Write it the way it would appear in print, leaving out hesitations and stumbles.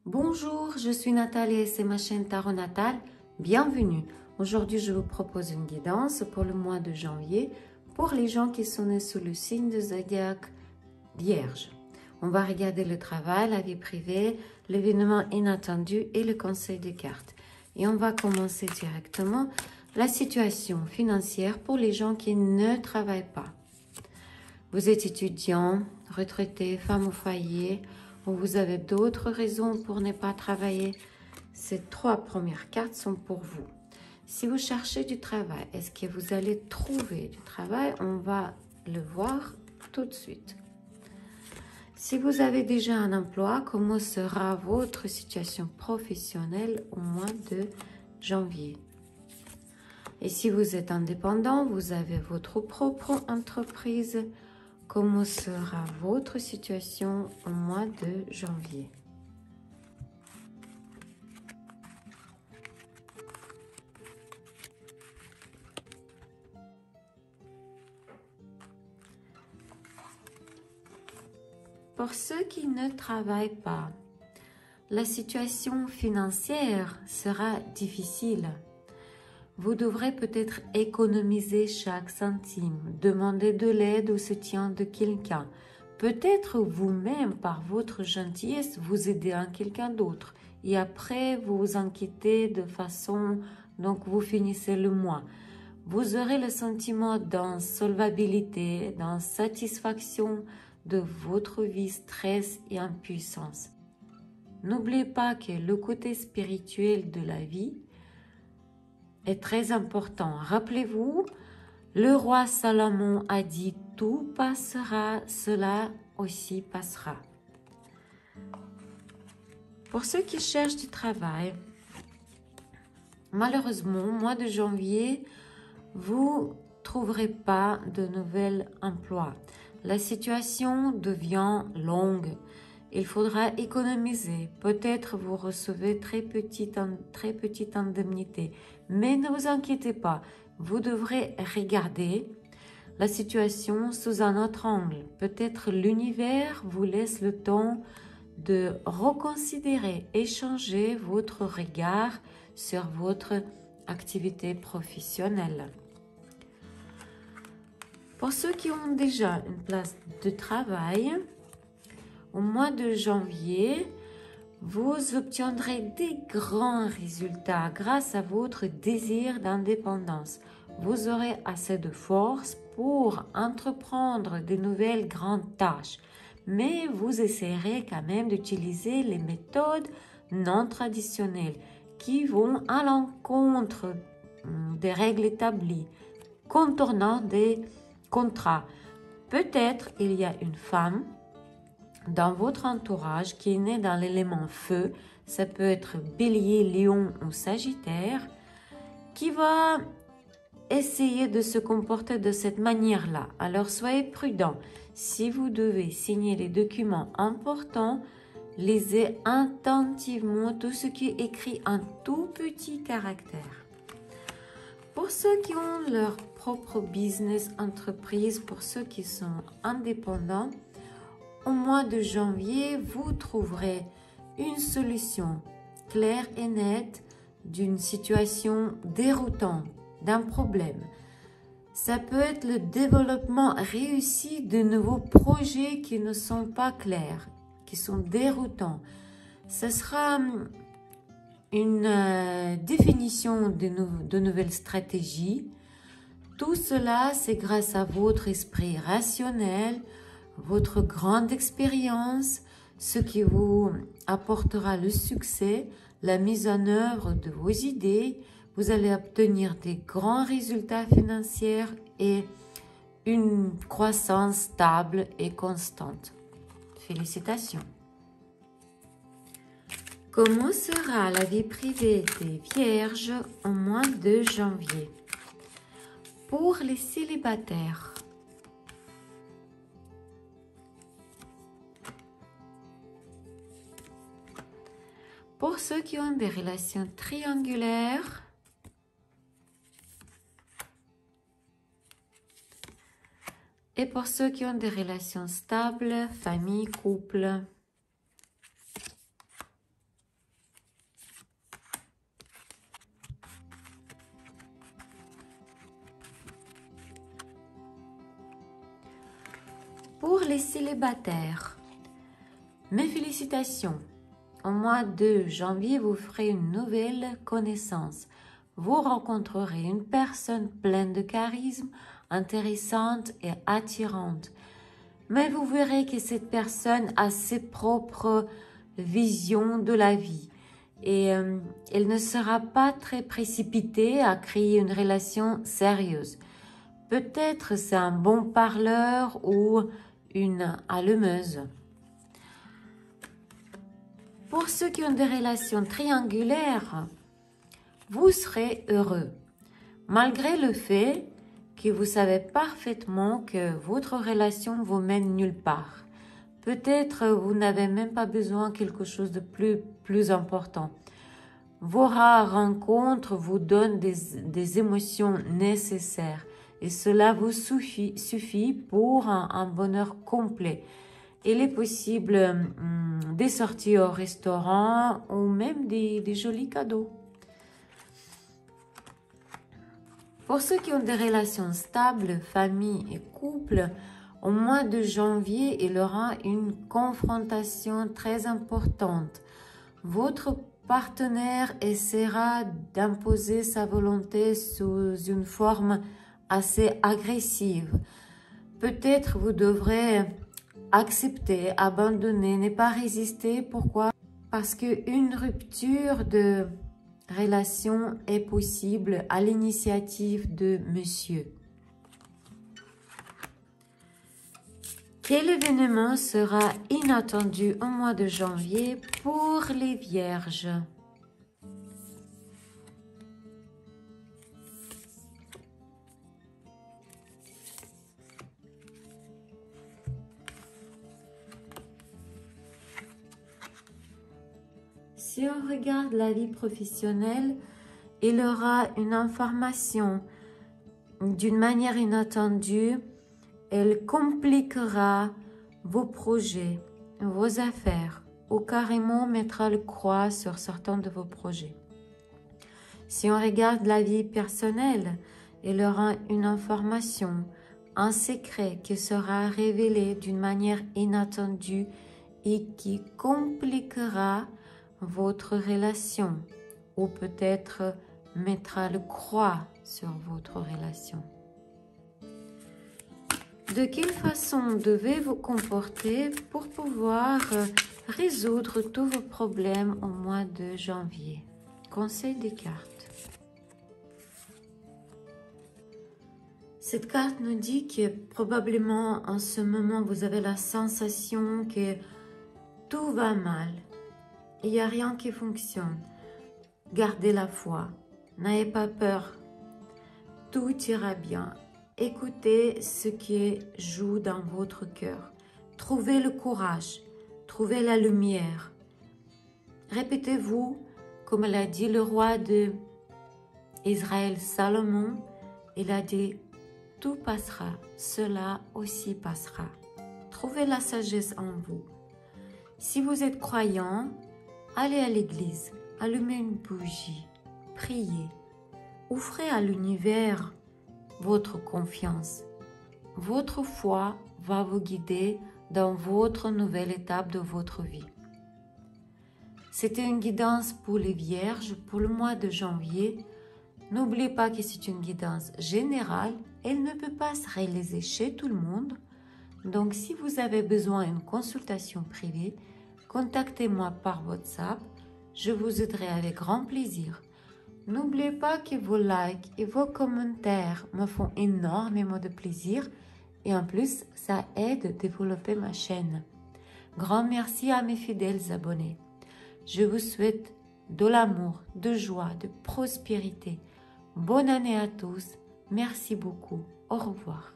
Bonjour, je suis Nathalie et c'est ma chaîne Tarot Natal. Bienvenue. Aujourd'hui, je vous propose une guidance pour le mois de janvier pour les gens qui sont nés sous le signe de zodiaque Vierge. On va regarder le travail, la vie privée, l'événement inattendu et le conseil de cartes. Et on va commencer directement la situation financière pour les gens qui ne travaillent pas. Vous êtes étudiant, retraité, femme au foyer, ou vous avez d'autres raisons pour ne pas travailler. Ces trois premières cartes sont pour vous. Si vous cherchez du travail, est-ce que vous allez trouver du travail? On va le voir tout de suite. Si vous avez déjà un emploi, comment sera votre situation professionnelle au mois de janvier? Et si vous êtes indépendant, vous avez votre propre entreprise, comment sera votre situation au mois de janvier? Pour ceux qui ne travaillent pas, la situation financière sera difficile. Vous devrez peut-être économiser chaque centime, demander de l'aide au soutien de quelqu'un. Peut-être vous-même, par votre gentillesse, vous aider à quelqu'un d'autre. Et après, vous vous inquiétez de façon, donc vous finissez le mois. Vous aurez le sentiment d'insolvabilité, d'insatisfaction de votre vie, stress et impuissance. N'oubliez pas que le côté spirituel de la vie est très important. Rappelez-vous, le roi Salomon a dit « Tout passera, cela aussi passera ». Pour ceux qui cherchent du travail, malheureusement, au mois de janvier, vous ne trouverez pas de nouvel emploi. La situation devient longue. Il faudra économiser. Peut-être vous recevez très petite indemnité. Mais ne vous inquiétez pas. Vous devrez regarder la situation sous un autre angle. Peut-être l'univers vous laisse le temps de reconsidérer, échanger votre regard sur votre activité professionnelle. Pour ceux qui ont déjà une place de travail, au mois de janvier, vous obtiendrez des grands résultats grâce à votre désir d'indépendance. Vous aurez assez de force pour entreprendre de nouvelles grandes tâches, mais vous essaierez quand même d'utiliser les méthodes non traditionnelles qui vont à l'encontre des règles établies, contournant des contrat. Peut-être il y a une femme dans votre entourage qui est née dans l'élément feu, ça peut être bélier, lion ou sagittaire, qui va essayer de se comporter de cette manière-là. Alors soyez prudents. Si vous devez signer les documents importants, lisez attentivement tout ce qui est écrit en tout petit caractère. Pour ceux qui ont leur propre business, entreprise, pour ceux qui sont indépendants, au mois de janvier, vous trouverez une solution claire et nette d'une situation déroutante, d'un problème. Ça peut être le développement réussi de nouveaux projets qui ne sont pas clairs, qui sont déroutants. Ce sera une définition de nouvelles stratégies. Tout cela, c'est grâce à votre esprit rationnel, votre grande expérience, ce qui vous apportera le succès, la mise en œuvre de vos idées. Vous allez obtenir des grands résultats financiers et une croissance stable et constante. Félicitations! Comment sera la vie privée des Vierges au mois de janvier? Pour les célibataires, pour ceux qui ont des relations triangulaires, et pour ceux qui ont des relations stables, famille, couple. les célibataires, mes félicitations. Au mois de janvier, vous ferez une nouvelle connaissance. Vous rencontrerez une personne pleine de charisme, intéressante et attirante. Mais vous verrez que cette personne a ses propres visions de la vie. Et elle ne sera pas très précipitée à créer une relation sérieuse. Peut-être c'est un bon parleur ou une allumeuse. Pour ceux qui ont des relations triangulaires, vous serez heureux, malgré le fait que vous savez parfaitement que votre relation vous mène nulle part. Peut-être vous n'avez même pas besoin de quelque chose de plus important. Vos rares rencontres vous donnent des émotions nécessaires et cela vous suffit pour un bonheur complet. Il est possible des sorties au restaurant ou même des jolis cadeaux. Pour ceux qui ont des relations stables, famille et couple, au mois de janvier, il y aura une confrontation très importante. Votre partenaire essaiera d'imposer sa volonté sous une forme assez agressive. Peut-être vous devrez accepter, abandonner, ne pas résister. Pourquoi? Parce qu'une rupture de relation est possible à l'initiative de monsieur. Quel événement sera inattendu au mois de janvier pour les vierges? Si on regarde la vie professionnelle, il y aura une information d'une manière inattendue. Elle compliquera vos projets, vos affaires, ou carrément mettra le croix sur certains de vos projets. Si on regarde la vie personnelle, il y aura une information, un secret qui sera révélé d'une manière inattendue et qui compliquera votre relation ou peut-être mettra le croix sur votre relation. De quelle façon devez-vous comporter pour pouvoir résoudre tous vos problèmes au mois de janvier? Conseil des cartes. Cette carte nous dit que probablement en ce moment vous avez la sensation que tout va mal. Il n'y a rien qui fonctionne. Gardez la foi. N'ayez pas peur. Tout ira bien. Écoutez ce qui joue dans votre cœur. Trouvez le courage. Trouvez la lumière. Répétez-vous, comme l'a dit le roi d'Israël Salomon, il a dit, tout passera, cela aussi passera. Trouvez la sagesse en vous. Si vous êtes croyant, allez à l'église, allumez une bougie, priez, offrez à l'univers votre confiance. Votre foi va vous guider dans votre nouvelle étape de votre vie. C'était une guidance pour les vierges pour le mois de janvier. N'oubliez pas que c'est une guidance générale. Elle ne peut pas se réaliser chez tout le monde. Donc, si vous avez besoin d'une consultation privée, contactez-moi par WhatsApp. Je vous aiderai avec grand plaisir. N'oubliez pas que vos likes et vos commentaires me font énormément de plaisir et en plus, ça aide à développer ma chaîne. Grand merci à mes fidèles abonnés. Je vous souhaite de l'amour, de joie, de prospérité. Bonne année à tous. Merci beaucoup. Au revoir.